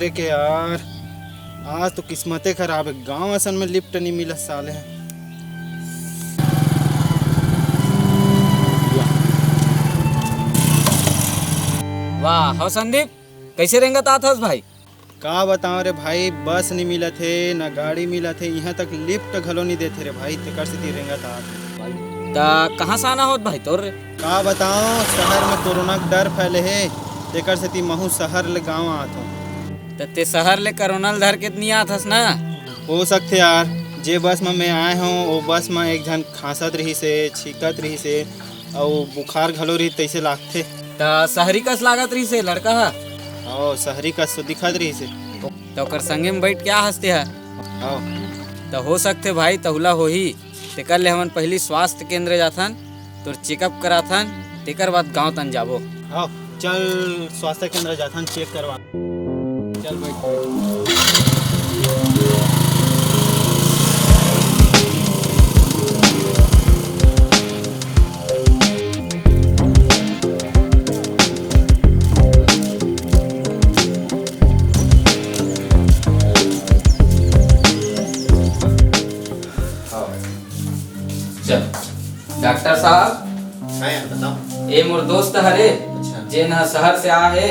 उतरे के यार। आज तो किस्मते खराब है, गांव असन में लिफ्ट नहीं मिला साले। वाह हो संदीप, कैसे रेंगत आत हस भाई? का बताओ रे भाई, बस नहीं मिला थे ना गाड़ी मिला थे, यहाँ तक लिफ्ट घलो नहीं देते रे भाई। तेकर से रेंगा था ता कहाँ से आना होत भाई तोर? का बताओ, शहर में कोरोना का डर फैले है, तेकर से महू शहर ले गाँव आत हो। ते शहर ले कोरोना धर के नहीं आत हस ना? हो सकते यार, जे बस में मैं आए हूँ वो बस में एक जन खांसत रही से, छीकत रही से और बुखार घलो रही, तैसे लागते। ता शहरी कस लागत रही से लड़का हा? और शहरी का सो दिखत रही से। तो ओकर संगे में बैठ क्या हंसते है? आओ तो हो सकते भाई तहुला हो ही। तेकर ले हमन पहली स्वास्थ्य केंद्र जाथन, तोर चेकअप कराथन, तेकर बाद गांव तन जाबो। आओ चल स्वास्थ्य केंद्र जाथन, चेक करवा। चल बैठ। चल डॉक्टर साहब, हाँ यार बताओ। ए मोर दोस्त हरे जेन हा शहर से आ है,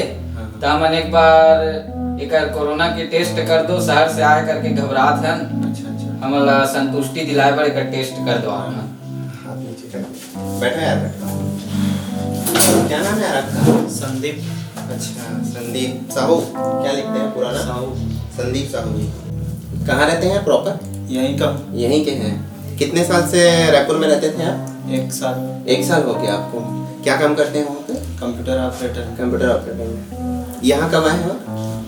तो हमन एक बार एकर कोरोना के टेस्ट कर दो। शहर से आए करके घबरात हन, हमला संतुष्टि दिलाए पर एकर टेस्ट कर दो। बैठो यार, बैठो। क्या नाम है यार आपका? संदीप। अच्छा, संदीप साहू। क्या लिखते हैं पुराना? साहू। संदीप साहू जी। कहाँ रहते हैं प्रॉपर? यहीं का। यहीं के हैं। कितने साल से रायपुर में रहते थे आप? 1 साल। 1 साल हो गया आपको। क्या काम करते हैं वहाँ पे? Computer operator. कंप्यूटर ऑपरेटर में। यहाँ कब आए हो?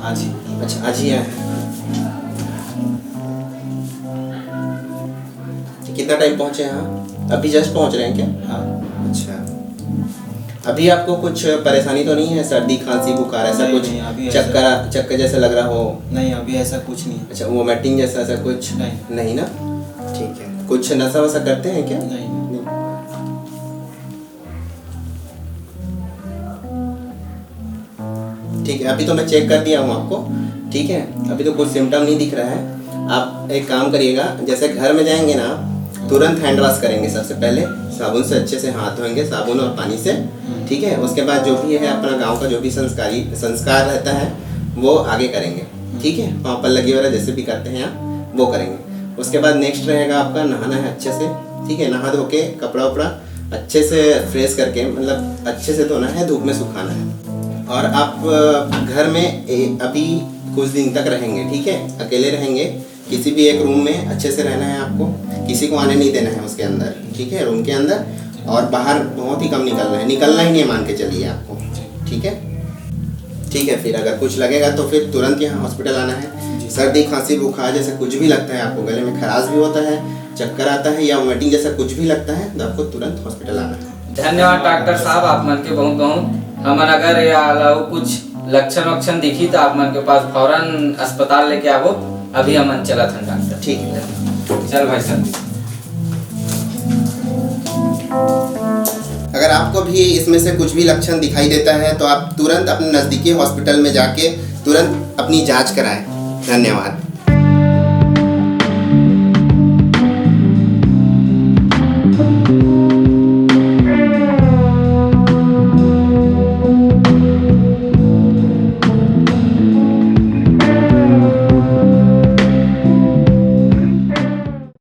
आज ही। अच्छा, आज ही आए हैं। कितना टाइम पहुँचे यहाँ? अभी जस्ट पहुँच रहे हैं क्या? हाँ। अच्छा, अभी आपको कुछ परेशानी तो नहीं है? सर्दी खांसी बुखार ऐसा नहीं, कुछ? नहीं, अभी चक्कर जैसा लग रहा हो? नहीं, अभी ऐसा कुछ नहीं। अच्छा, वोमिटिंग जैसा ऐसा कुछ? नहीं। नहीं ना, ठीक है। कुछ नशा वशा करते हैं क्या? नहीं। ठीक है, अभी तो मैं चेक कर दिया हूँ आपको। ठीक है, अभी तो कुछ सिम्टम नहीं दिख रहा है। आप एक काम करिएगा, जैसे घर में जाएंगे ना, तुरंत हैंड वॉश करेंगे। सबसे पहले साबुन से अच्छे से हाथ धोएंगे, साबुन और पानी से। ठीक है, उसके बाद जो भी है अपना गांव का जो भी संस्कार रहता है वो आगे करेंगे। ठीक है, वहाँ पर लगी वाला जैसे भी करते हैं आप वो करेंगे। उसके बाद नेक्स्ट रहेगा आपका नहाना है अच्छे से। ठीक है, नहा धो के कपड़ा उपड़ा अच्छे से फ्रेश करके, मतलब अच्छे से धोना है, धूप में सुखाना है। और आप घर में अभी कुछ दिन तक रहेंगे। ठीक है, अकेले रहेंगे, किसी भी एक रूम में अच्छे से रहना है आपको, किसी को आने नहीं देना है उसके अंदर। ठीक है, रूम के अंदर, और बाहर बहुत ही कम निकलना है, निकलना ही नहीं मान के चलिए आपको। ठीक है, ठीक है। फिर अगर कुछ लगेगा तो फिर तुरंत यहाँ हॉस्पिटल आना है। सर्दी खांसी बुखार जैसे कुछ भी लगता है आपको, गले में खराश भी होता है, चक्कर आता है या वोमिटिंग जैसा कुछ भी लगता है, तो आपको तुरंत हॉस्पिटल आना है। धन्यवाद डॉक्टर साहब, आप मन के बहुत बहुत। हमन अगर या अलावा कुछ लक्षण दिखी तो आप मन के पास फौरन अस्पताल लेके आवो। अभी हमन चला था डॉक्टर। ठीक है, चल भाई साहब। अगर आपको भी इसमें से कुछ भी लक्षण दिखाई देता है तो आप तुरंत अपने नज़दीकी हॉस्पिटल में जाके तुरंत अपनी जांच कराएं। धन्यवाद।